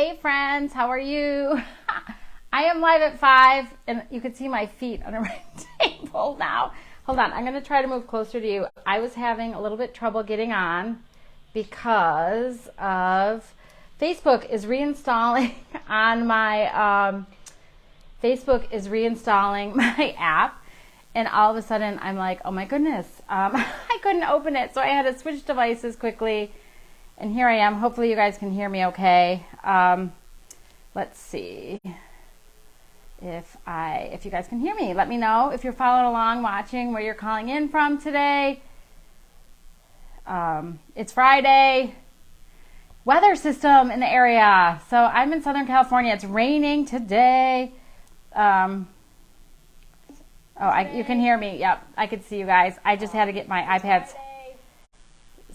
Hey friends, how are you? I am live at 5 and you can see my feet under my table now. Hold on, I'm going to try to move closer to you. I was having a little bit trouble getting on because of Facebook is reinstalling on my my app, and all of a sudden I'm like, oh my goodness, I couldn't open it, so I had to switch devices quickly, and here I am. Hopefully you guys can hear me okay. Let's see if you guys can hear me. Let me know if you're following along, watching, where you're calling in from today. It's Friday. Weather system in the area. So I'm in Southern California. It's raining today. You can hear me. Yep, I could see you guys. I just had to get my iPads.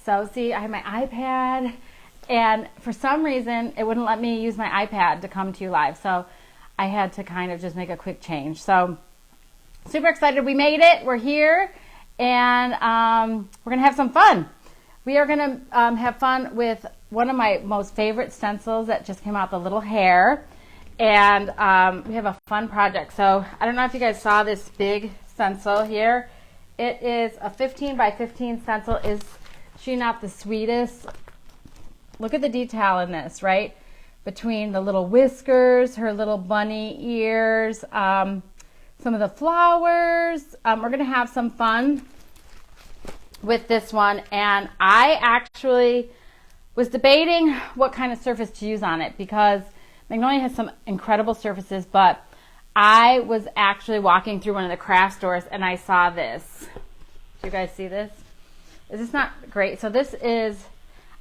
So see, I have my iPad, and for some reason it wouldn't let me use my iPad to come to you live. So I had to kind of just make a quick change. So super excited. We made it. We're here, and we're going to have some fun. We are going to have fun with one of my most favorite stencils that just came out, the little hair. And we have a fun project. So I don't know if you guys saw this big stencil here. It is a 15 by 15 stencil. Is she not the sweetest? Look at the detail in this, right? Between the little whiskers, her little bunny ears, some of the flowers. We're going to have some fun with this one. And I actually was debating what kind of surface to use on it, because Magnolia has some incredible surfaces, but I was actually walking through one of the craft stores and I saw this. Do you guys see this? Is this not great? So this is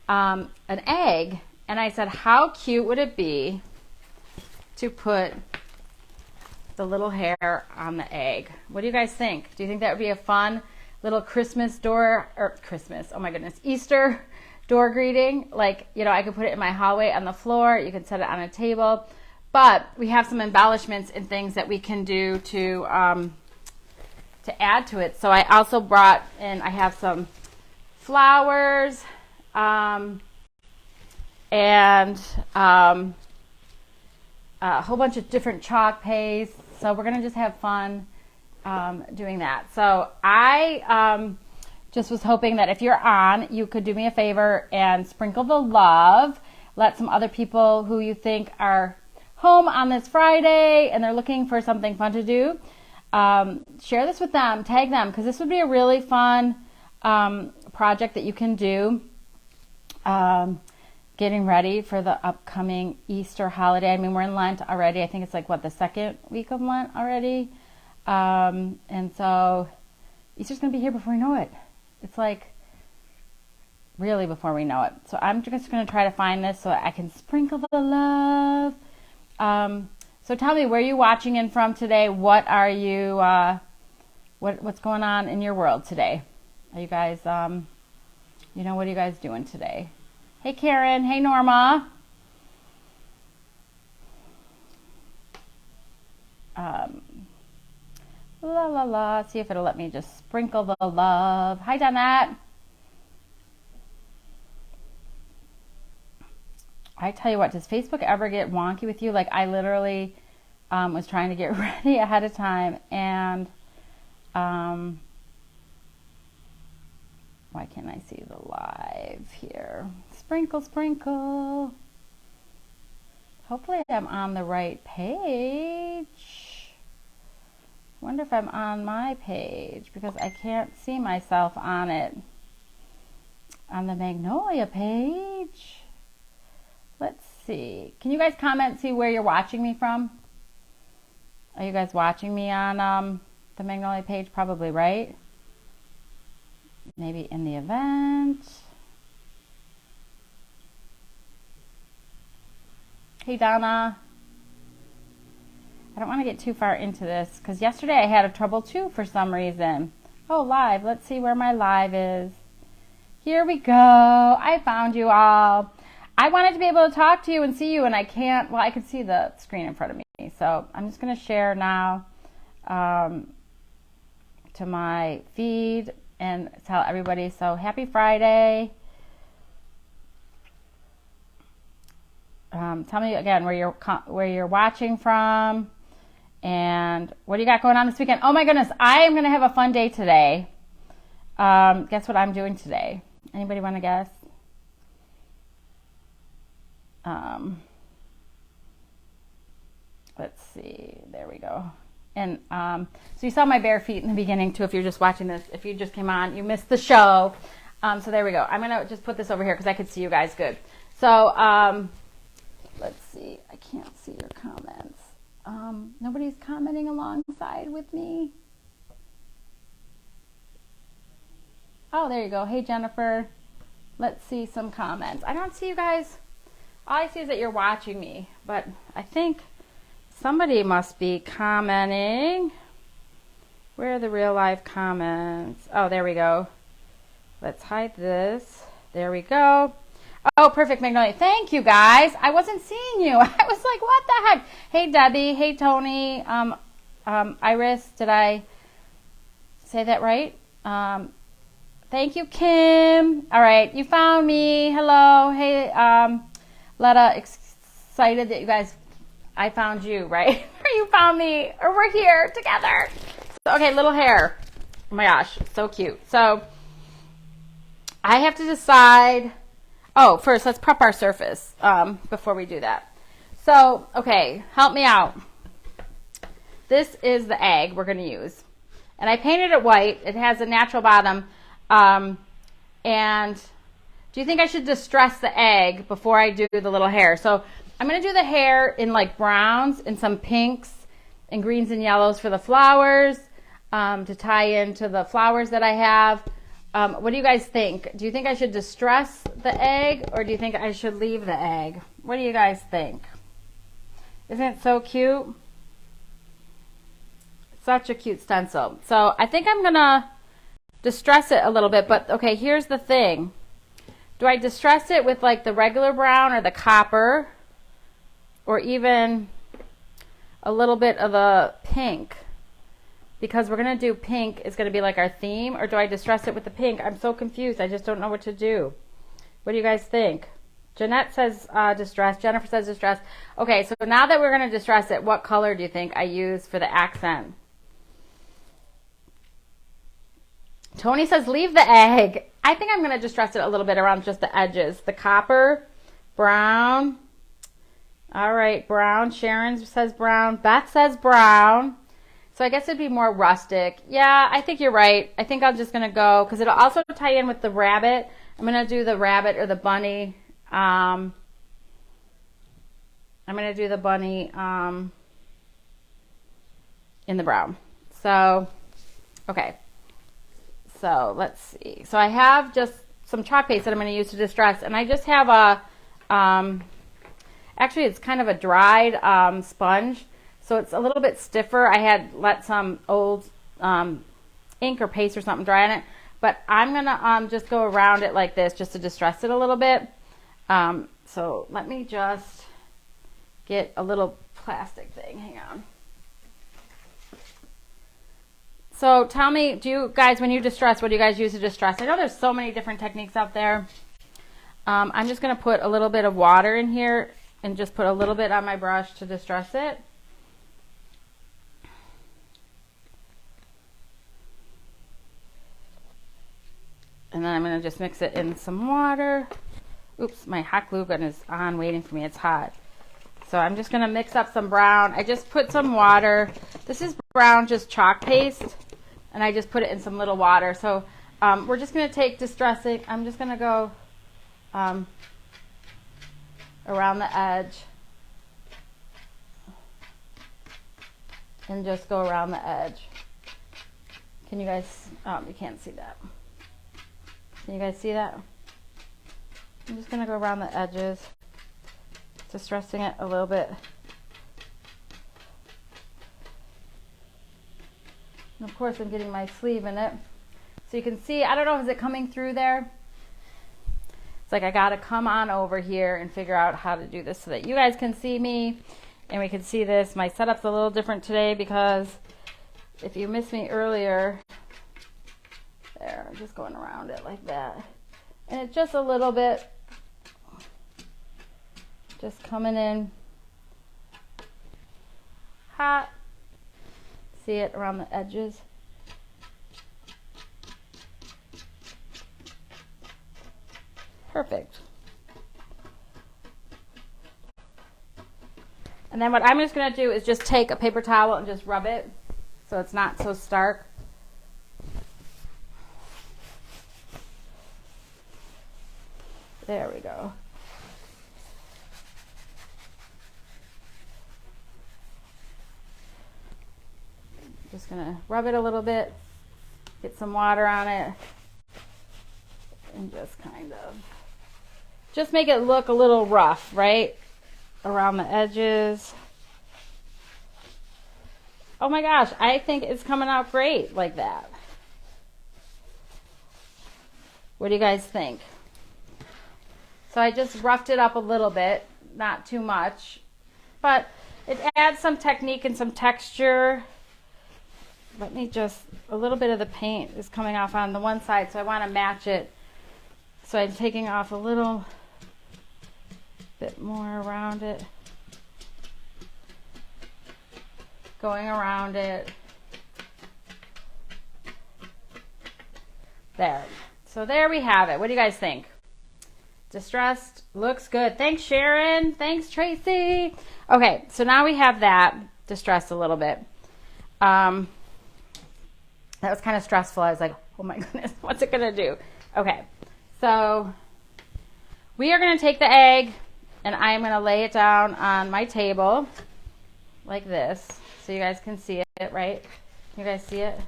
an egg, and I said, how cute would it be to put the little hair on the egg? What do you guys think? Do you think that would be a fun little Christmas door, or Christmas, oh my goodness, Easter door greeting? Like, you know, I could put it in my hallway on the floor. You could set it on a table. But we have some embellishments and things that we can do to add to it. So I also brought in, I have some flowers and a whole bunch of different chalk paste. So we're going to just have fun doing that. So I just was hoping that if you're on, you could do me a favor and sprinkle the love. Let some other people who you think are home on this Friday and they're looking for something fun to do, share this with them, tag them, because this would be a really fun project that you can do getting ready for the upcoming Easter holiday. I mean, we're in Lent already. I think it's like, what, the second week of Lent already? And so Easter's going to be here before we know it. It's like really before we know it. So I'm just going to try to find this so I can sprinkle the love. So tell me, where are you watching in from today? What are you, what's going on in your world today? Are you guys, what are you guys doing today? Hey, Karen. Hey, Norma. La la la. See if it'll let me just sprinkle the love. Hi, Donette. I tell you what, does Facebook ever get wonky with you? Like, I literally was trying to get ready ahead of time, and why can't I see the live here? Sprinkle, sprinkle. Hopefully I'm on the right page. Wonder if I'm on my page, because I can't see myself on it. On the Magnolia page. Let's see. Can you guys comment, see where you're watching me from? Are you guys watching me on the Magnolia page? Probably, right? Maybe in the event. Hey, Donna. I don't want to get too far into this, because yesterday I had a trouble too for some reason. Oh, live. Let's see where my live is. Here we go. I found you all. I wanted to be able to talk to you and see you, and I can't. Well, I can see the screen in front of me. So I'm just going to share now to my feed and tell everybody. So happy Friday. Tell me again where you're watching from, and what do you got going on this weekend? Oh my goodness, I am gonna have a fun day today. Guess what I'm doing today? Anybody want to guess? Let's see. There we go. And so you saw my bare feet in the beginning too. If you're just watching this, if you just came on, you missed the show. So there we go. I'm gonna just put this over here because I could see you guys good. So let's see. I can't see your comments. Nobody's commenting alongside with me. Oh, there you go. Hey, Jennifer. Let's see some comments. I don't see you guys. All I see is that you're watching me, but I think somebody must be commenting. Where are the real live comments? Oh, there we go. Let's hide this. There we go. Oh, perfect, Magnolia. Thank you, guys. I wasn't seeing you. I was like, what the heck? Hey, Debbie. Hey, Tony. Iris, did I say that right? Thank you, Kim. All right, you found me. Hello. Hey, Letta, excited that you guys, I found you, right? Or you found me, or we're here together. So, okay, little hair. Oh my gosh, so cute. So I have to decide. Oh, first, let's prep our surface before we do that. So, okay, help me out. This is the egg we're going to use. And I painted it white. It has a natural bottom. And do you think I should distress the egg before I do the little hair? So I'm going to do the hair in like browns and some pinks and greens and yellows for the flowers to tie into the flowers that I have. What do you guys think? Do you think I should distress the egg, or do you think I should leave the egg? What do you guys think? Isn't it so cute? Such a cute stencil. So I think I'm going to distress it a little bit, but okay, here's the thing. Do I distress it with like the regular brown or the copper, or even a little bit of the pink? Because we're going to do pink is going to be like our theme, or do I distress it with the pink? I'm so confused. I just don't know what to do. What do you guys think? Jeanette says distress. Jennifer says distress. Okay, so now that we're going to distress it, what color do you think I use for the accent? Tony says leave the egg. I think I'm going to distress it a little bit around just the edges. The copper, brown. All right, brown. Sharon says brown. Beth says brown. So I guess it'd be more rustic. Yeah, I think you're right. I think I'm just going to go, because it'll also tie in with the rabbit. I'm going to do the rabbit or the bunny. I'm going to do the bunny in the brown. So, okay. So let's see. So I have just some chalk paste that I'm going to use to distress. And I just have a, actually it's kind of a dried sponge. So it's a little bit stiffer. I had let some old ink or paste or something dry on it. But I'm going to just go around it like this just to distress it a little bit. So let me just get a little plastic thing. Hang on. So tell me, do you guys, when you distress, what do you guys use to distress? I know there's so many different techniques out there. I'm just going to put a little bit of water in here and just put a little bit on my brush to distress it. And then I'm going to just mix it in some water. Oops, my hot glue gun is on waiting for me. It's hot. So I'm just going to mix up some brown. I just put some water. This is brown, just chalk paste. And I just put it in some little water. So we're just going to take distressing. I'm just going to go around the edge. And just go around the edge. Can you guys, you can't see that. Can you guys see that? I'm just going to go around the edges, distressing it a little bit. And of course I'm getting my sleeve in it. So you can see, I don't know, is it coming through there? It's like I got to come on over here and figure out how to do this so that you guys can see me and we can see this. My setup's a little different today because if you missed me earlier, there, I'm just going around it like that. And it's just a little bit Just coming in hot. See it around the edges. Perfect. And then what I'm just going to do is just take a paper towel and just rub it so it's not so stark. There we go. Just going to rub it a little bit, get some water on it, and just kind of just make it look a little rough, right? Around the edges. Oh my gosh, I think it's coming out great like that. What do you guys think? So I just roughed it up a little bit, not too much, but it adds some technique and some texture. Let me just, a little bit of the paint is coming off on the one side, so I want to match it. So I'm taking off a little bit more around it, going around it. There. So there we have it. What do you guys think? Distressed looks good. Thanks, Sharon. Thanks, Tracy. Okay, so now we have that distressed a little bit. That was kind of stressful. I was like, oh my goodness, what's it gonna do? Okay, so we are gonna take the egg and I'm gonna lay it down on my table like this so you guys can see it, right? You guys see it?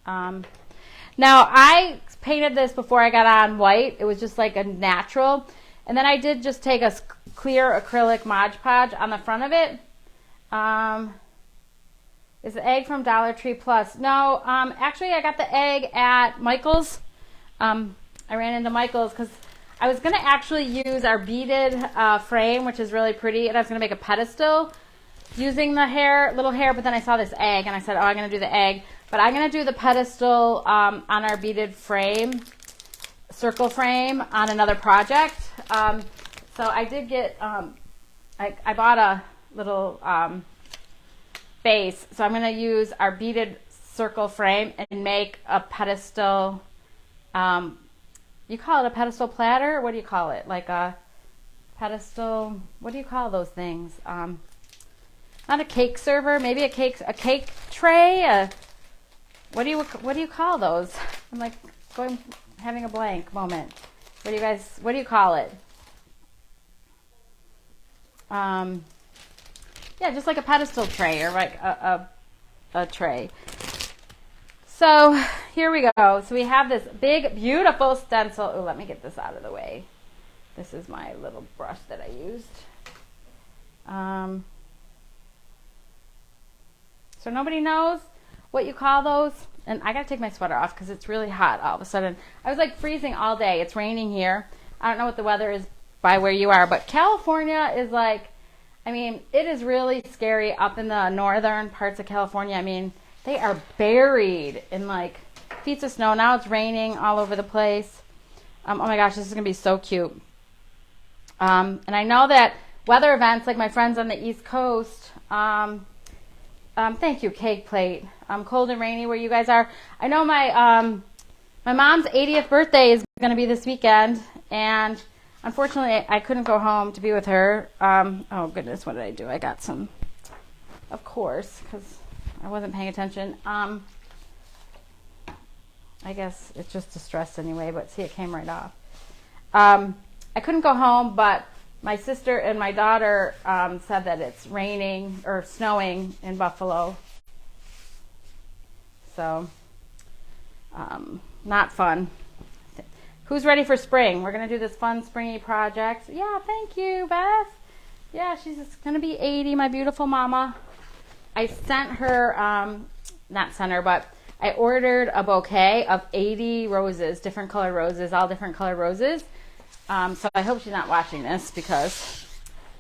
Now I painted this before I got on white. It was just like a natural. And then I did just take a clear acrylic Mod Podge on the front of it. Is the egg from Dollar Tree Plus? No, actually I got the egg at Michael's. I ran into Michael's because I was going to actually use our beaded frame, which is really pretty, and I was going to make a pedestal using the little hair, but then I saw this egg and I said, oh, I'm going to do the egg. But I'm going to do the pedestal on our beaded frame, circle frame, on another project. So I did get, I bought a little base. So I'm going to use our beaded circle frame and make a pedestal. You call it a pedestal platter? What do you call it? Like a pedestal, what do you call those things? Not a cake server, maybe a cake tray, what do you call those? I'm like having a blank moment. What do you call it? Yeah, just like a pedestal tray or like a tray. So here we go. So we have this big, beautiful stencil. Oh, let me get this out of the way. This is my little brush that I used. So nobody knows what you call those. And I got to take my sweater off because it's really hot all of a sudden. I was like freezing all day. It's raining here. I don't know what the weather is by where you are, but California is like, I mean, it is really scary up in the northern parts of California. I mean, they are buried in like feet of snow. Now it's raining all over the place. Oh my gosh, this is going to be so cute. And I know that weather events, like my friends on the East Coast, thank you, Cake Plate. Cold and rainy where you guys are. I know my mom's 80th birthday is going to be this weekend, and unfortunately I couldn't go home to be with her. Oh goodness, what did I do? I got some, of course, because I wasn't paying attention. I guess it's just distressed anyway, but see, it came right off. I couldn't go home, but my sister and my daughter said that it's raining or snowing in Buffalo. So, not fun. Who's ready for spring? We're going to do this fun springy project. Yeah, thank you, Beth. Yeah, she's going to be 80, my beautiful mama. I sent her, not sent her, but I ordered a bouquet of 80 roses, different colored roses, all different colored roses. So I hope she's not watching this because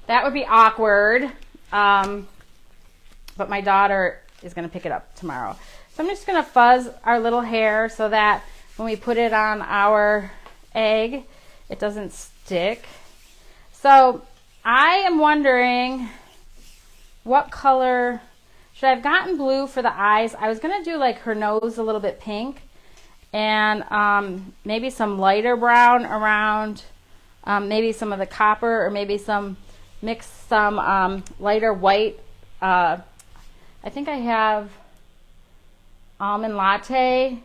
that would be awkward. But my daughter is going to pick it up tomorrow. So I'm just going to fuzz our little hair so that when we put it on our egg, it doesn't stick. So I am wondering what color, should I have gotten blue for the eyes? I was going to do like her nose a little bit pink, and maybe some lighter brown around maybe some of the copper, or maybe mix some lighter white. I think I have almond latte,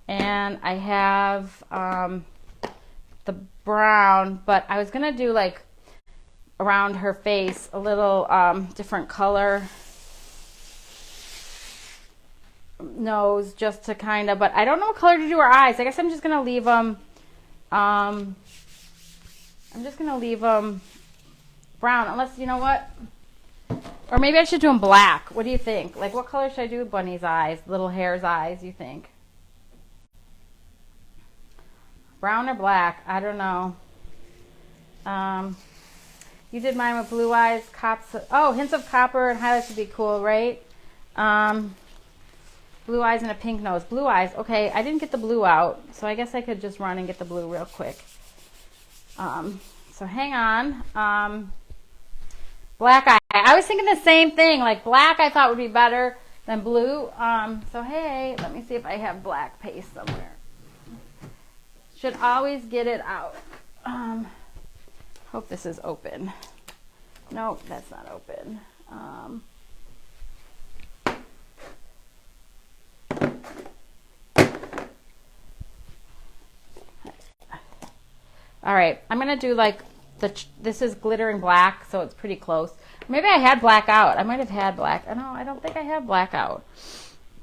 and I have the brown, but I was going to do like around her face a little different color nose, just to kind of, but I don't know what color to do her eyes. I guess I'm just going to leave them brown, unless, you know what, or maybe I should do them black. What do you think? Like, what color should I do with Bunny's eyes, little hare's eyes, you think? Brown or black? I don't know. You did mine with blue eyes, hints of copper and highlights would be cool, right? Blue eyes and a pink nose. Blue eyes. Okay, I didn't get the blue out, so I guess I could just run and get the blue real quick. So hang on. Black eye. I was thinking the same thing. Like, black I thought would be better than blue. So hey, let me see if I have black paste somewhere. Should always get it out. Hope this is open. Nope, that's not open. All right, I'm gonna do like this is glittering black, so it's pretty close. Maybe I had black out. I might have had black. No, I don't think I have black out.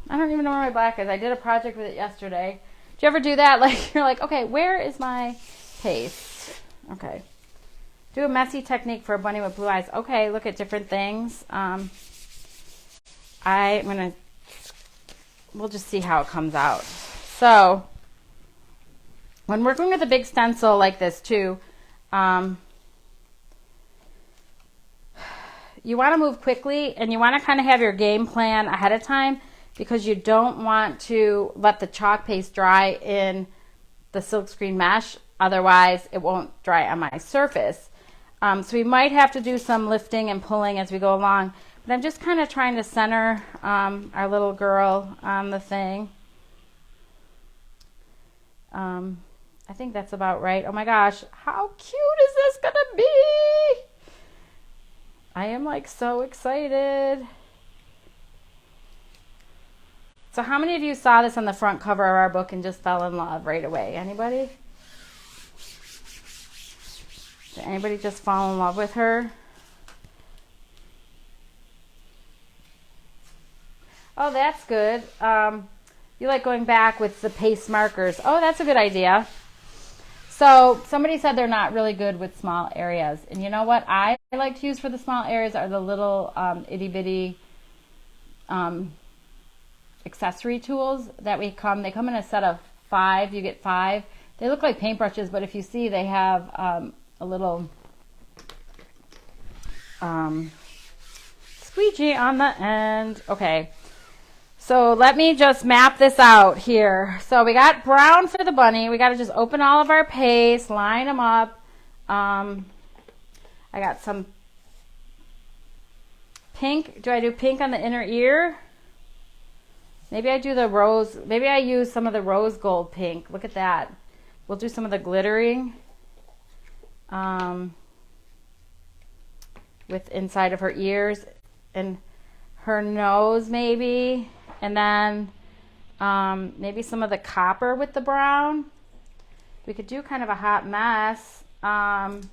I don't even know where my black is. I did a project with it yesterday. Do you ever do that? Like, you're like, okay, where is my paste? Okay. Do a messy technique for a bunny with blue eyes. Okay, look at different things. We'll just see how it comes out. So, when working with a big stencil like this too, you want to move quickly, and you want to kind of have your game plan ahead of time, because you don't want to let the chalk paste dry in the silkscreen mesh. Otherwise, it won't dry on my surface. So we might have to do some lifting and pulling as we go along. But I'm just kind of trying to center our little girl on the thing. I think that's about right. Oh my gosh, how cute is this gonna be? I am like so excited. So how many of you saw this on the front cover of our book and just fell in love right away? Anybody? Did anybody just fall in love with her? Oh, that's good. You like going back with the paste markers. Oh, that's a good idea. So somebody said they're not really good with small areas. And you know what I like to use for the small areas are the little itty bitty accessory tools that they come in a set of 5. You get 5. They look like paintbrushes, but if you see, they have a little squeegee on the end. Okay, so let me just map this out here. So we got brown for the bunny. We got to just open all of our paste, line them up. I got some pink. Do I do pink on the inner ear? Maybe I do the rose. Maybe I use some of the rose gold pink. Look at that. We'll do some of the glittering with inside of her ears and her nose maybe. And then maybe some of the copper with the brown. We could do kind of a hot mess. Kind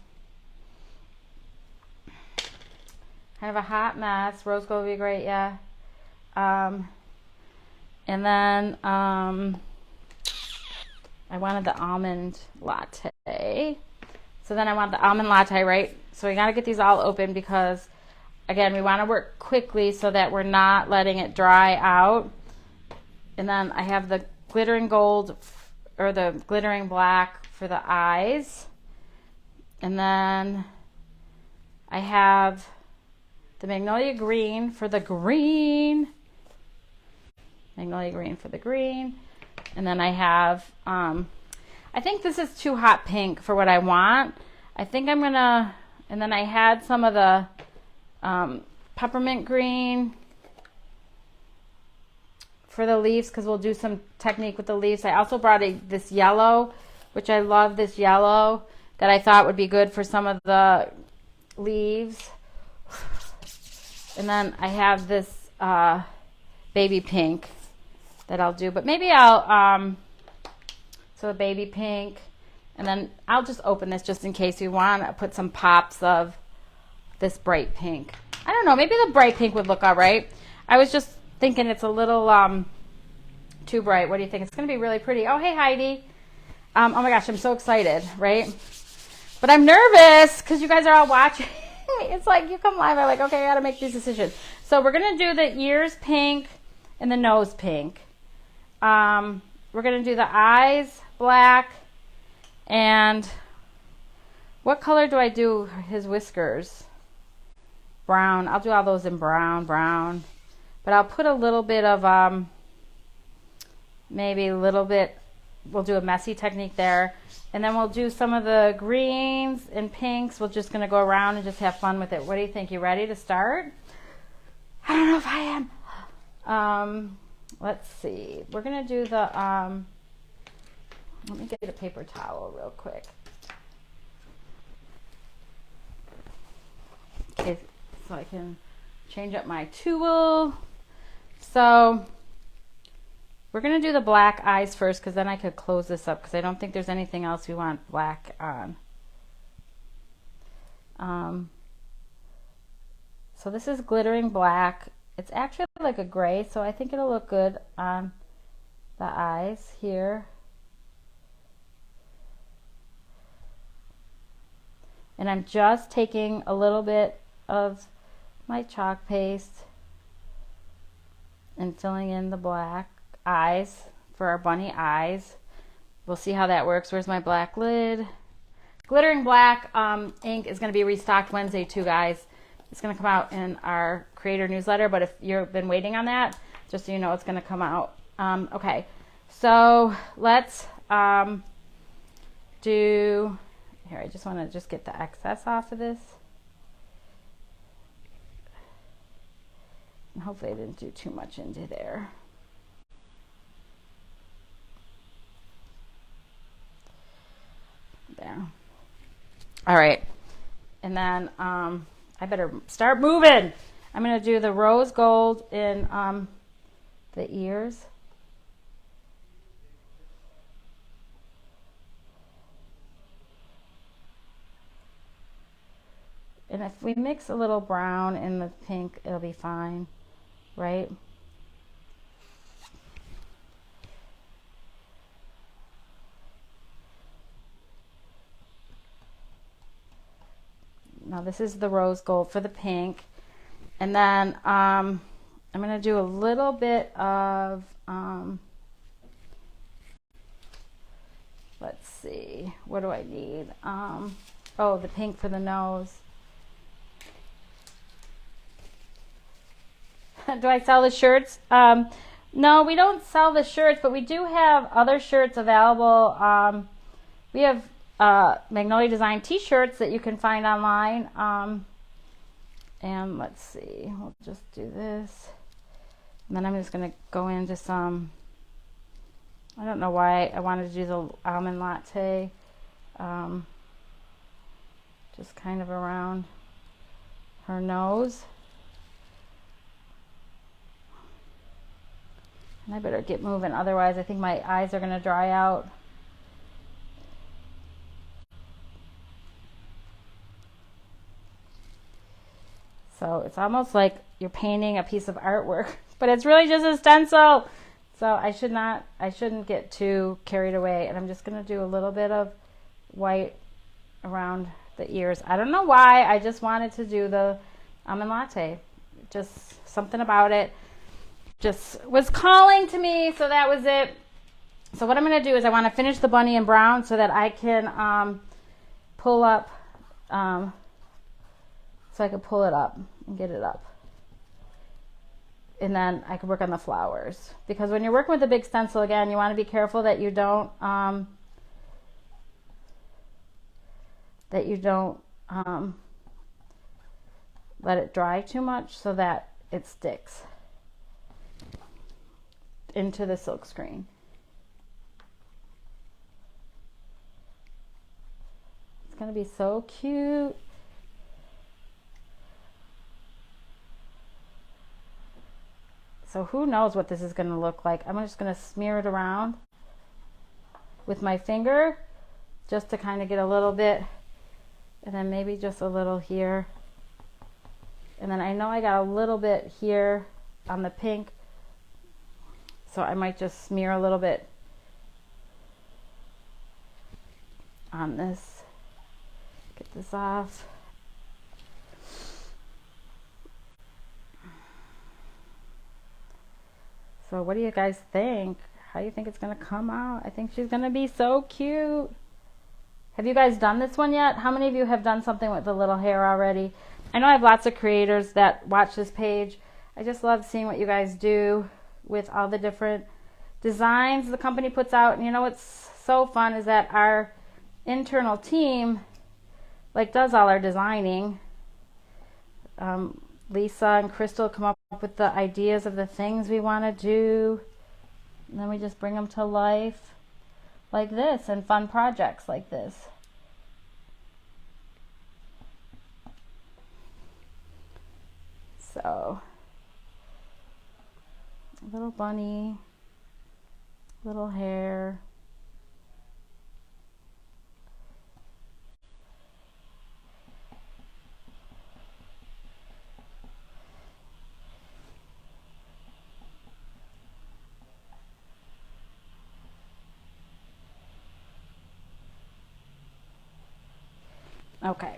of a hot mess. Rose gold would be great, yeah. And then I wanted the almond latte. So then I want the almond latte, right? So we got to get these all open because, again, we want to work quickly so that we're not letting it dry out. And then I have the glittering gold or the glittering black for the eyes. And then I have the Magnolia green for the green. Magnolia green for the green. And then I have, I think this is too hot pink for what I want. I think I'm gonna And then I had some of the peppermint green for the leaves, because we'll do some technique with the leaves. I also brought this yellow, which I love this yellow, that I thought would be good for some of the leaves. And then I have this baby pink that I'll do, but maybe I'll, so a baby pink, and then I'll just open this just in case you want to put some pops of this bright pink. I don't know, maybe the bright pink would look all right. I was just thinking it's a little too bright. What do you think? It's going to be really pretty. Oh, hey, Heidi. Oh my gosh, I'm so excited, right? But I'm nervous because you guys are all watching. It's like you come live, I'm like, okay, I got to make these decisions. So we're going to do the ears pink and the nose pink. We're going to do the eyes black, and what color do I do his whiskers? Brown. I'll do all those in brown. But I'll put a little bit of, maybe a little bit, we'll do a messy technique there. And then we'll do some of the greens and pinks. We're just going to go around and just have fun with it. What do you think? You ready to start? I don't know if I am. Let's see. We're going to do the, let me get a paper towel real quick. Okay, so I can change up my tool. So we're going to do the black eyes first, because then I could close this up, because I don't think there's anything else we want black on. So this is glittering black. It's actually like a gray, so I think it'll look good on the eyes here. And I'm just taking a little bit of my chalk paste and filling in the black eyes for our bunny eyes. We'll see how that works. Where's my black lid? Glittering black ink is going to be restocked Wednesday too, guys. It's going to come out in our creator newsletter, but if you've been waiting on that, just so you know, it's going to come out. Okay, so let's do, here, I just want to just get the excess off of this. And hopefully I didn't do too much into there. There. All right, and then I better start moving. I'm going to do the rose gold in the ears. And if we mix a little brown in the pink, it'll be fine, right? Now this is the rose gold for the pink. And then I'm going to do a little bit of, let's see, what do I need? Oh, the pink for the nose. Do I sell the shirts? No, we don't sell the shirts, but we do have other shirts available. We have Magnolia Design t-shirts that you can find online. And let's see, we'll just do this. And then I'm just going to go into some, I don't know why I wanted to do the almond latte. Just kind of around her nose. And I better get moving, otherwise I think my eyes are going to dry out. So it's almost like you're painting a piece of artwork, but it's really just a stencil. So I shouldn't get too carried away. And I'm just going to do a little bit of white around the ears. I don't know why, I just wanted to do the almond latte. Just something about it just was calling to me, so that was it. So what I'm going to do is I want to finish the bunny in brown so that I can pull up, so I can pull it up and get it up. And then I can work on the flowers. Because when you're working with a big stencil, again, you want to be careful that you don't, let it dry too much so that it sticks into the silk screen. It's going to be so cute. So who knows what this is going to look like. I'm just going to smear it around with my finger just to kind of get a little bit, and then maybe just a little here. And then I know I got a little bit here on the pink, so I might just smear a little bit on this. Get this off. So what do you guys think? How do you think it's going to come out? I think she's going to be so cute. Have you guys done this one yet? How many of you have done something with the little hair already? I know I have lots of creators that watch this page. I just love seeing what you guys do with all the different designs the company puts out. And you know what's so fun is that our internal team does all our designing. Lisa and Crystal come up with the ideas of the things we want to do, and then we just bring them to life like this, and fun projects like this. So, little bunny, little hair. Okay,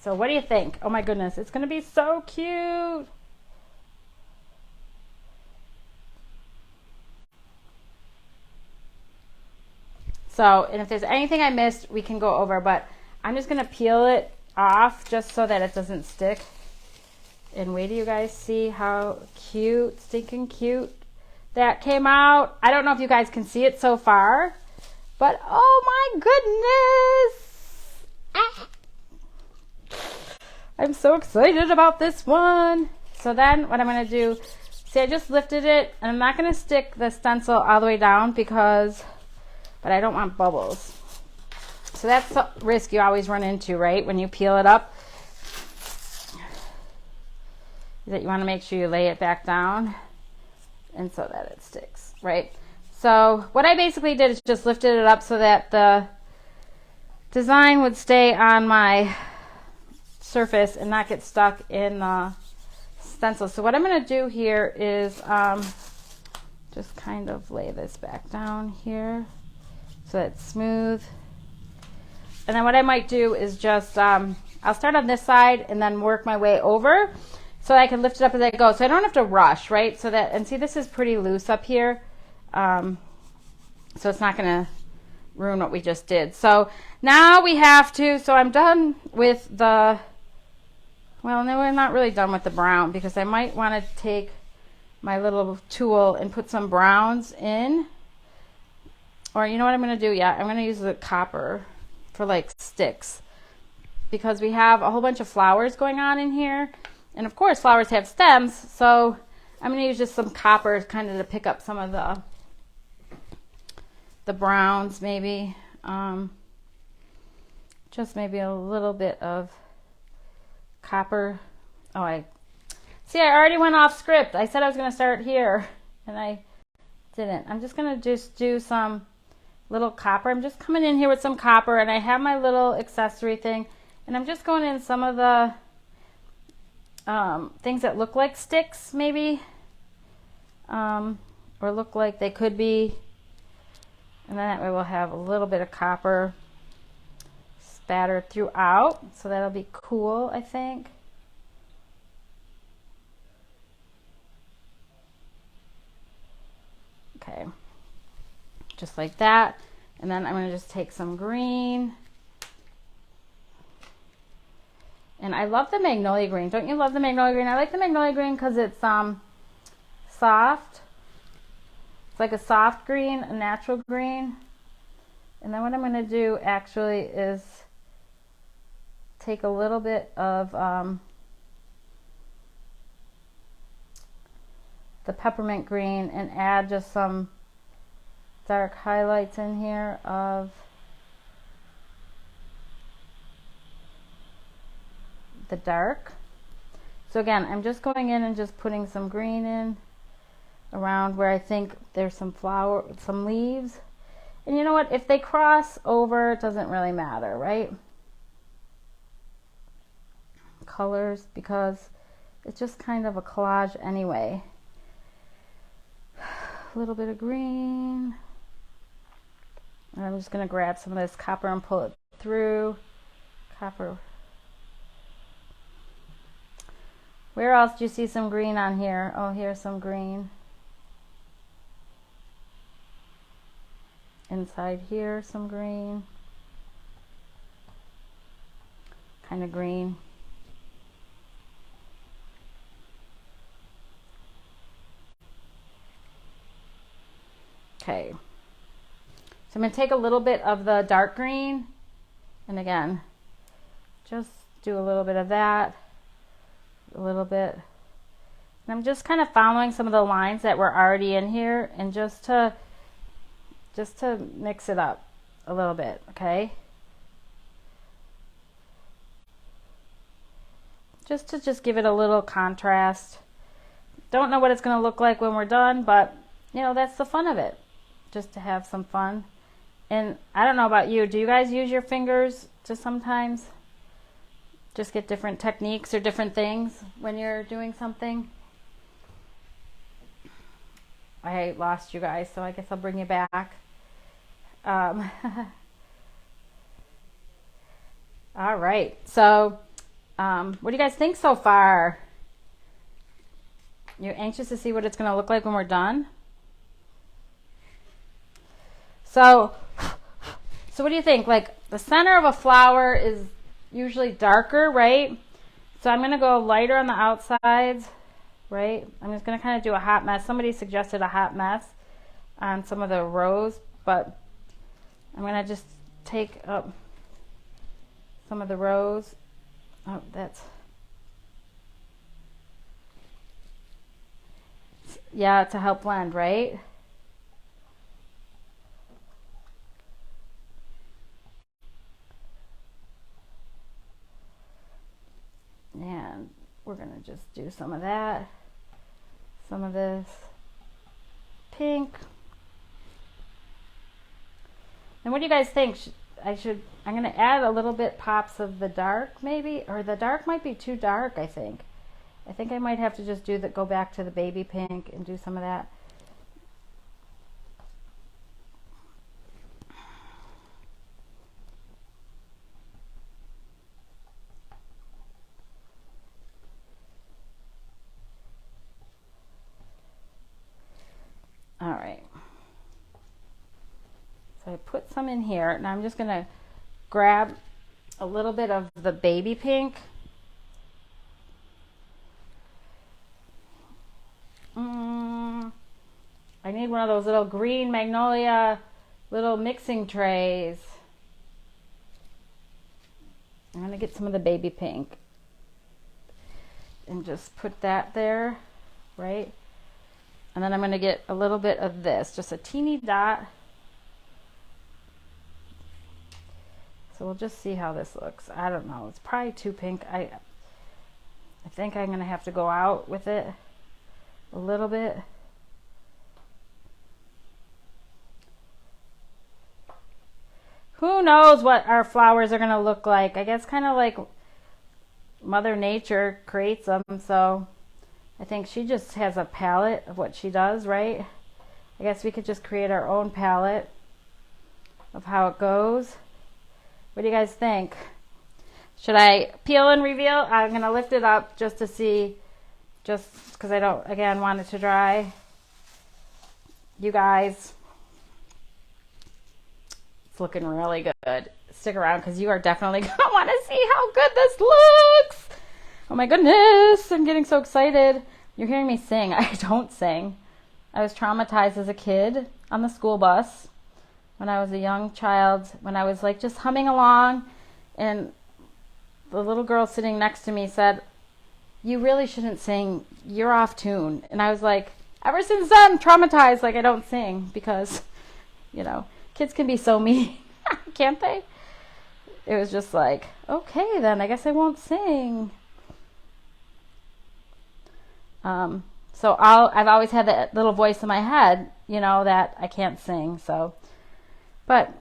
so what do you think? Oh my goodness, it's going to be so cute. So, and if there's anything I missed, we can go over, but I'm just going to peel it off just so that it doesn't stick. And wait till you guys see how cute, stinking cute that came out. I don't know if you guys can see it so far, but oh my goodness. Ah. I'm so excited about this one. So then what I'm going to do, see, I just lifted it, and I'm not going to stick the stencil all the way down but I don't want bubbles. So that's the risk you always run into, right? When you peel it up, that you want to make sure you lay it back down and so that it sticks, right? So what I basically did is just lifted it up so that the design would stay on my surface and not get stuck in the stencil. So what I'm going to do here is just kind of lay this back down here so it's smooth. And then what I might do is just I'll start on this side and then work my way over so I can lift it up as I go, so I don't have to rush, right? So that, and see, this is pretty loose up here, so it's not going to ruin what we just did. So now we have to, so I'm done with the, well, no, we're not really done with the brown, because I might want to take my little tool and put some browns in. Or you know what I'm going to do? Yeah, I'm going to use the copper for like sticks, because we have a whole bunch of flowers going on in here. And of course, flowers have stems, so I'm going to use just some copper kind of to pick up some of the browns, maybe. Just maybe a little bit of copper. Oh, I already went off script. I said I was going to start here, and I didn't. I'm just going to just do some little copper. I'm just coming in here with some copper, and I have my little accessory thing, and I'm just going in some of the things that look like sticks, maybe, or look like they could be, and then that way we'll have a little bit of copper spattered throughout, so that'll be cool, I think. Okay, just like that. And then I'm going to just take some green. And I love the Magnolia green. Don't you love the Magnolia green? I like the Magnolia green because it's soft. It's like a soft green, a natural green. And then what I'm going to do actually is take a little bit of the peppermint green and add just some dark highlights in here of the dark. So again, I'm just going in and just putting some green in around where I think there's some some leaves. And you know what? If they cross over, it doesn't really matter, right? Colors, because it's just kind of a collage anyway. A little bit of green. And I'm just going to grab some of this copper and pull it through. Copper. Where else do you see some green on here? Oh, here's some green. Inside here, some green. Kind of green. Okay. So I'm going to take a little bit of the dark green, and again, just do a little bit of that, a little bit. And I'm just kind of following some of the lines that were already in here, and just to mix it up a little bit, okay? Just to give it a little contrast. Don't know what it's going to look like when we're done, but you know, that's the fun of it, just to have some fun. And I don't know about you, do you guys use your fingers to sometimes just get different techniques or different things when you're doing something? I lost you guys, so I guess I'll bring you back. All right, so what do you guys think so far? You're anxious to see what it's going to look like when we're done? So what do you think? Like, the center of a flower is usually darker, right? So I'm going to go lighter on the outsides, right? I'm just going to kind of do a hot mess. Somebody suggested a hot mess on some of the rows, but I'm going to just take up some of the rows. Oh, yeah, to help blend, right? And we're going to just do some of that, some of this pink. And what do you guys think? I'm going to add a little bit pops of the dark maybe, or the dark might be too dark, I think. I might have to just go back to the baby pink and do some of that. All right. So I put some in here. Now I'm just going to grab a little bit of the baby pink. I need one of those little green Magnolia little mixing trays. I'm going to get some of the baby pink and just put that there, right? And then I'm going to get a little bit of this, just a teeny dot. So we'll just see how this looks. I don't know. It's probably too pink. I think I'm going to have to go out with it a little bit. Who knows what our flowers are going to look like? I guess kind of like Mother Nature creates them. So I think she just has a palette of what she does, right? I guess we could just create our own palette of how it goes. What do you guys think? Should I peel and reveal? I'm going to lift it up just to see, just because I don't, again, want it to dry. You guys, it's looking really good. Stick around because you are definitely going to want to see how good this looks. Oh my goodness, I'm getting so excited. You're hearing me sing. I don't sing. I was traumatized as a kid on the school bus when I was a young child, when I was like just humming along, and the little girl sitting next to me said, "You really shouldn't sing. You're off tune." And I was like, Ever since then, traumatized, like I don't sing because, you know, kids can be so mean, can't they? It was just like, okay, then I guess I won't sing. So I've always had that little voice in my head, you know, that I can't sing. So, but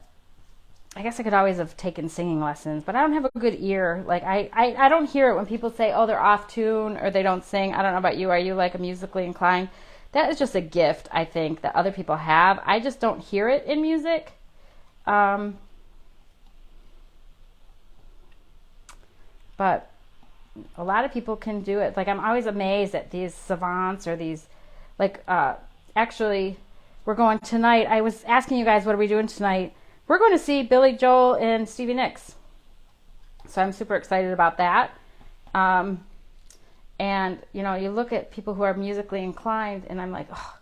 I guess I could always have taken singing lessons, but I don't have a good ear. Like I don't hear it when people say, oh, they're off tune or they don't sing. I don't know about you. Are you like a musically inclined? That is just a gift, I think, that other people have. I just don't hear it in music. But a lot of people can do it. Like, I'm always amazed at these savants or these, like, actually, we're going tonight. I was asking you guys, what are we doing tonight? We're going to see Billy Joel and Stevie Nicks. So I'm super excited about that. And, you know, you look at people who are musically inclined, and I'm like, oh,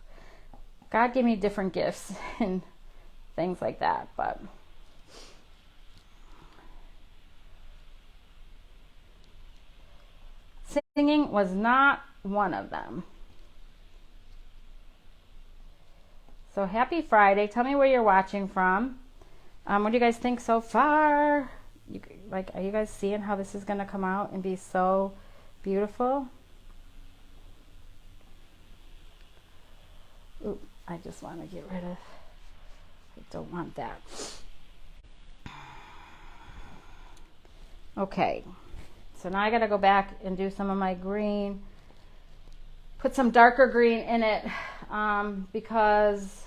God gave me different gifts and things like that. But singing was not one of them. So happy Friday. Tell me where you're watching from. What do you guys think so far? Are you guys seeing how this is going to come out and be so beautiful? Ooh, I just want to get rid of, I don't want that. Okay, so now I got to go back and do some of my green, put some darker green in it, because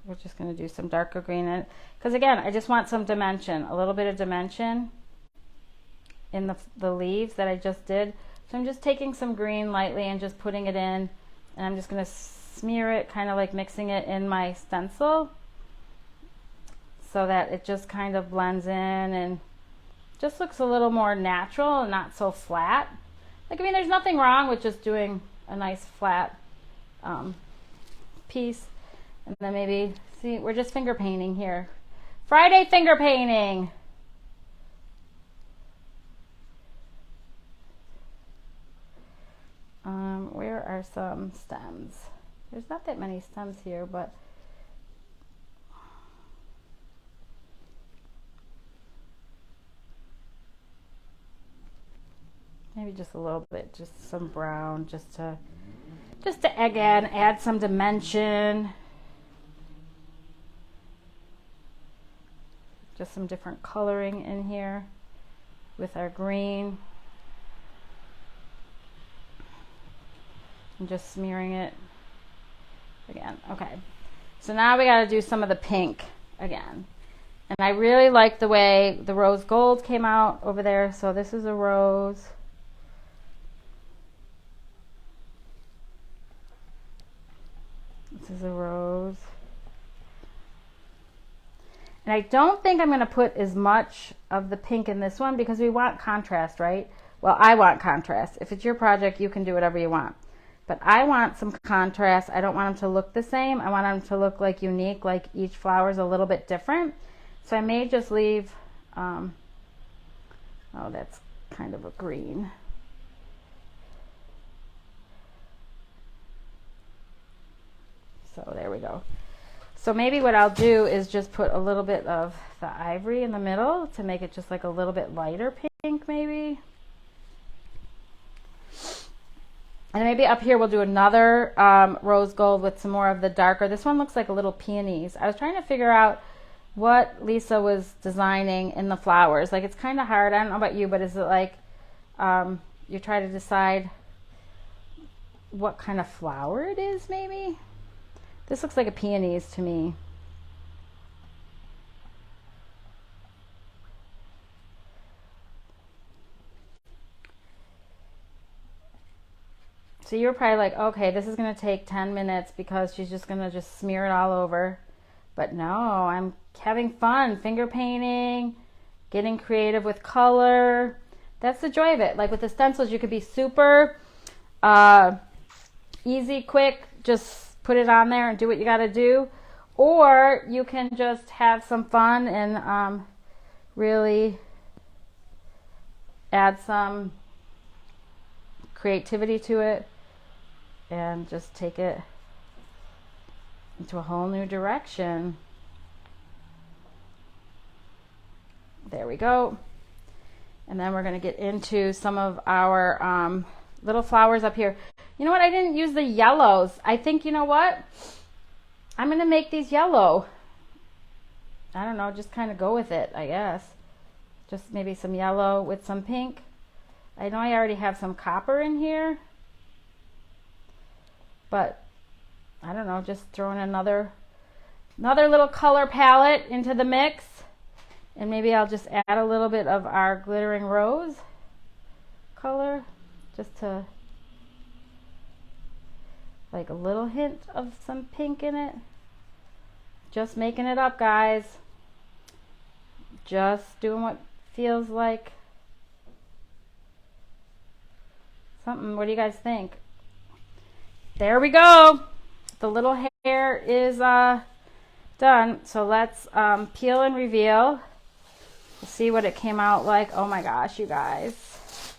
we're just going to do some darker green in it. Because again, I just want some dimension, a little bit of dimension in the leaves that I just did. So I'm just taking some green lightly and just putting it in, and I'm just going to smear it, kind of like mixing it in my stencil so that it just kind of blends in and just looks a little more natural and not so flat. Like, I mean, there's nothing wrong with just doing a nice flat piece. And then maybe, see, we're just finger painting here. Friday finger painting. Where are some stems? There's not that many stems here, but maybe just a little bit, just some brown, just to again add some dimension. Just some different coloring in here with our green. And just smearing it again. Okay, so now we got to do some of the pink again. And I really like the way the rose gold came out over there. So this is a rose. This is a rose. And I don't think I'm going to put as much of the pink in this one because we want contrast, right? Well, I want contrast. If it's your project, you can do whatever you want. But I want some contrast. I don't want them to look the same. I want them to look like unique, like each flower is a little bit different. So I may just leave, oh, that's kind of a green. So there we go. So maybe what I'll do is just put a little bit of the ivory in the middle to make it just like a little bit lighter pink maybe. And maybe up here we'll do another rose gold with some more of the darker. This one looks like a little peonies. I was trying to figure out what Lisa was designing in the flowers. Like, it's kind of hard. I don't know about you, but is it like you try to decide what kind of flower it is maybe? This looks like a peonies to me. So you're probably like, okay, this is going to take 10 minutes because she's just going to just smear it all over. But no, I'm having fun finger painting, getting creative with color. That's the joy of it. Like with the stencils, you could be super easy, quick, just put it on there and do what you got to do. Or you can just have some fun and really add some creativity to it and just take it into a whole new direction. There we go. And then we're going to get into some of our little flowers up here. You know what? I didn't use the yellows. I think, you know what? I'm going to make these yellow. I don't know, just kind of go with it, I guess. Just maybe some yellow with some pink. I know I already have some copper in here, but I don't know, just throwing another little color palette into the mix. And maybe I'll just add a little bit of our glittering rose color, just to, like a little hint of some pink in it. Just making it up, guys. Just doing what feels like something. What do you guys think? There we go. The little hair is done. So let's peel and reveal. See what it came out like. Oh my gosh, you guys.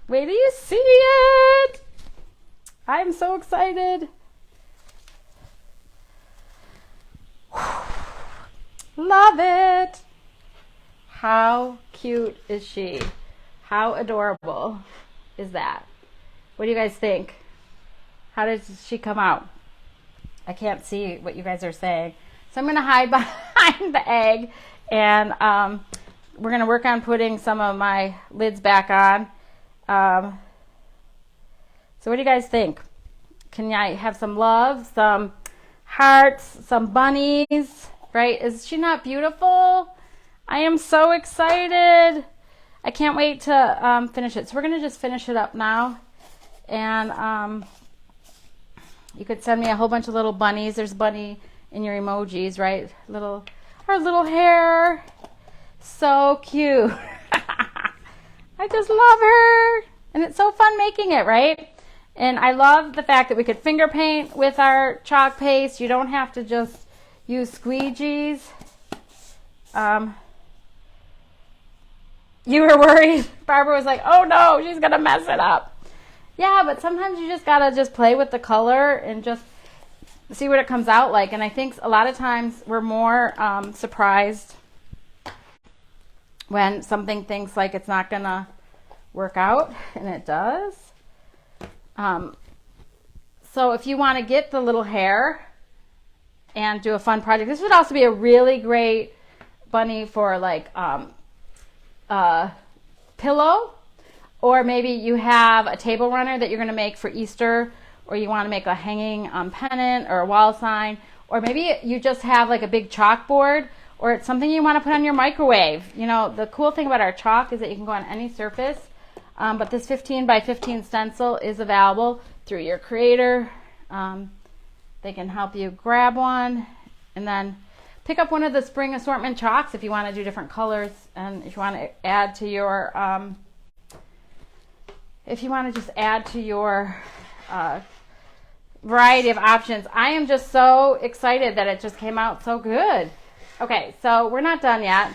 Wait till you see it. I'm so excited. Love it. How cute is she? How adorable is that? What do you guys think? How did she come out? I can't see what you guys are saying. So I'm going to hide behind the egg, and we're going to work on putting some of my lids back on. So what do you guys think? Can I have some love, some hearts, some bunnies, right? Is she not beautiful? I am so excited. I can't wait to finish it. So we're going to just finish it up now. And you could send me a whole bunch of little bunnies. There's bunny in your emojis, right? Our little hair. So cute. I just love her. And it's so fun making it, right? And I love the fact that we could finger paint with our chalk paste. You don't have to just use squeegees. You were worried. Barbara was like, oh no, she's going to mess it up. Yeah, but sometimes you just got to just play with the color and just see what it comes out like. And I think a lot of times we're more surprised when something thinks like it's not going to work out, and it does. So if you want to get the little hair and do a fun project, this would also be a really great bunny for like pillow, or maybe you have a table runner that you're going to make for Easter, or you want to make a hanging pennant or a wall sign, or maybe you just have like a big chalkboard, or it's something you want to put on your microwave. You know, the cool thing about our chalk is that you can go on any surface, but this 15 by 15 stencil is available through your creator. They can help you grab one and then pick up one of the spring assortment chalks if you want to do different colors, and if you want to add to your variety of options. I am just so excited that it just came out so good. Okay, so we're not done yet.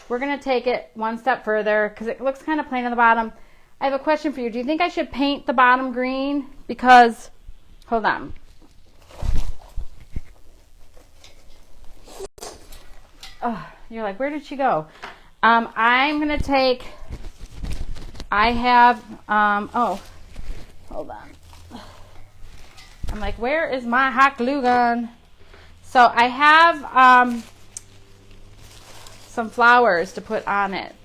We're going to take it one step further because it looks kind of plain on the bottom. I have a question for you. Do you think I should paint the bottom green? Because, hold on. Oh, you're like, where did she go? I'm going to take, I have, oh, hold on. I'm like, where is my hot glue gun? So I have some flowers to put on it.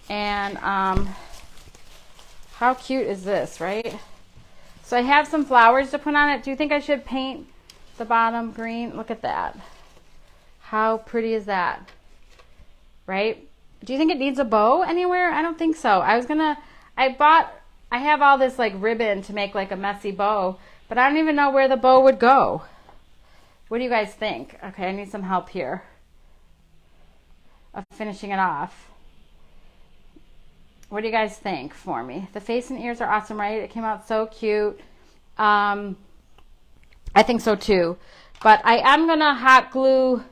And how cute is this, right? So I have some flowers to put on it. Do you think I should paint the bottom green? Look at that. How pretty is that? Right? Do you think it needs a bow anywhere? I don't think so. I have all this like ribbon to make like a messy bow, but I don't even know where the bow would go. What do you guys think? Okay, I need some help here of finishing it off. What do you guys think for me? The face and ears are awesome, right? It came out so cute. I think so too. But I am going to hot glue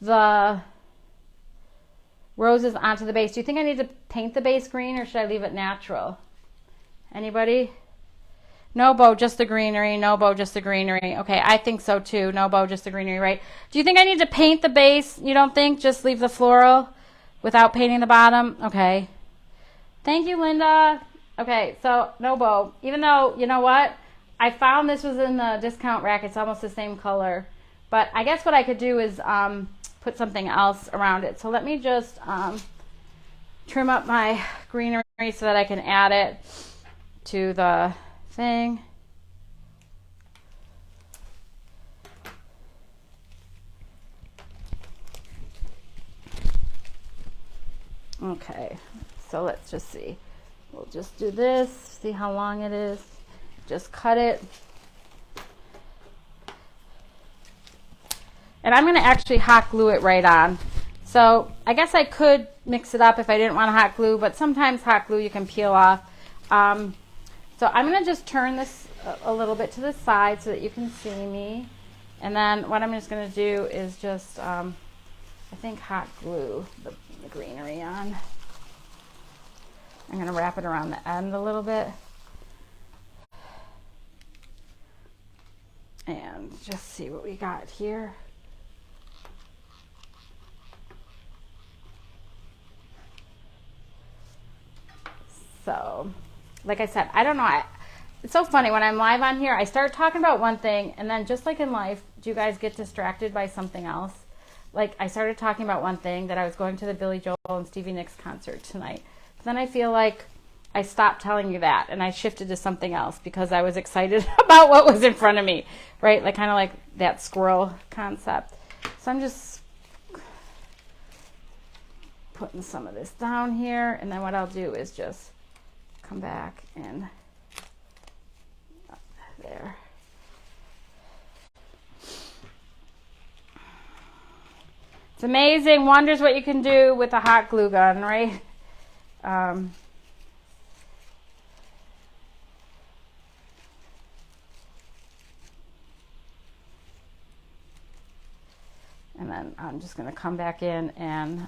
the roses onto the base. Do you think I need to paint the base green or should I leave it natural? Anybody? No bow, just the greenery. No bow, just the greenery. Okay, I think so too. No bow, just the greenery, right? Do you think I need to paint the base? You don't think? Just leave the floral without painting the bottom? Okay. Thank you, Linda. Okay, so no bow. Even though, you know what? I found this was in the discount rack. It's almost the same color. But I guess what I could do is put something else around it. So let me just trim up my greenery so that I can add it to the thing. Okay, so let's just see. We'll just do this, see how long it is. Just cut it. And I'm going to actually hot glue it right on. So I guess I could mix it up if I didn't want to hot glue, but sometimes hot glue you can peel off. So I'm going to just turn this a little bit to the side so that you can see me. And then what I'm just going to do is just, I think, hot glue the greenery on. I'm going to wrap it around the end a little bit. And just see what we got here. So, like I said, I don't know. It's so funny when I'm live on here, I start talking about one thing, and then just like in life, do you guys get distracted by something else? Like I started talking about one thing, that I was going to the Billy Joel and Stevie Nicks concert tonight. But then I feel like I stopped telling you that, and I shifted to something else because I was excited about what was in front of me, right? Like kind of like that squirrel concept. So I'm just putting some of this down here, and then what I'll do is just come back and there. It's amazing, wonders what you can do with a hot glue gun, right? And then I'm just going to come back in and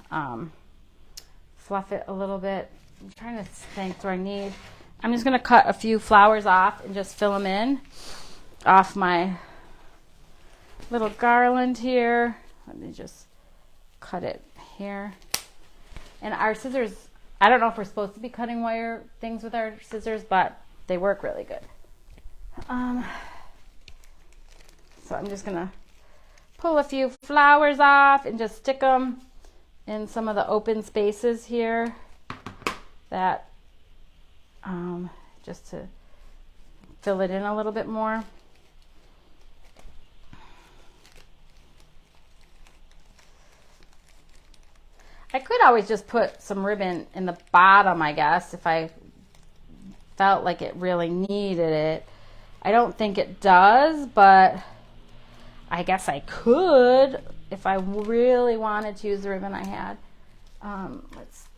fluff it a little bit. I'm trying to think, I'm just going to cut a few flowers off and just fill them in off my little garland here. Let me just cut it here. And our scissors, I don't know if we're supposed to be cutting wire things with our scissors, but they work really good. So I'm just going to pull a few flowers off and just stick them in some of the open spaces here, that just to fill it in a little bit more. I could always just put some ribbon in the bottom, I guess, if I felt like it really needed it. I don't think it does, but I guess I could if I really wanted to use the ribbon I had. Let's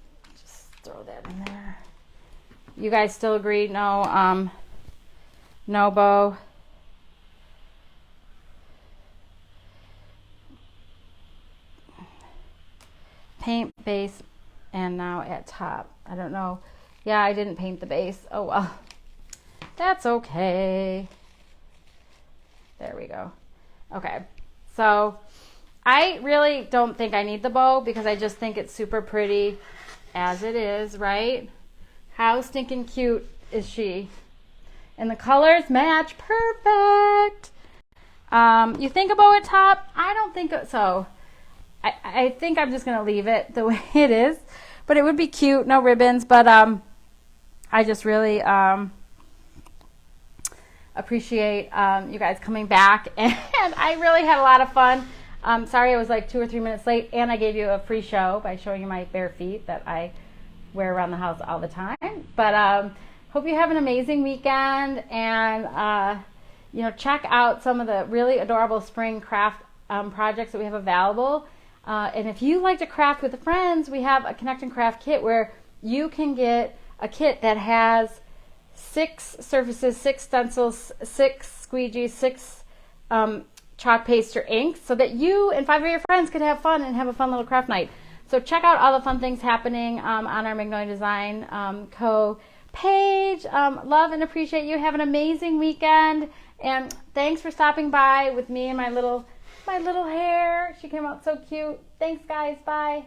just throw that in there. You guys still agree? No, no bow. Paint base, and now at top. I don't know. Yeah, I didn't paint the base. Oh well. That's okay. There we go. Okay, so I really don't think I need the bow because I just think it's super pretty as it is, right? How stinking cute is she? And the colors match perfect. You think a bow at top? I don't think so. I think I'm just going to leave it the way it is. But it would be cute, no ribbons. But I just really appreciate you guys coming back. And I really had a lot of fun. Sorry I was like 2 or 3 minutes late. And I gave you a free show by showing you my bare feet that I wear around the house all the time. But hope you have an amazing weekend. And, you know, check out some of the really adorable spring craft projects that we have available. And if you like to craft with friends, we have a Connect and Craft kit where you can get a kit that has 6 surfaces, 6 stencils, 6 squeegees, 6 chalk paste or ink, so that you and 5 of your friends could have fun and have a fun little craft night. So check out all the fun things happening on our Magnolia Design Co. page. Love and appreciate you. Have an amazing weekend. And thanks for stopping by with me and my little hair. She came out so cute. Thanks, guys. Bye.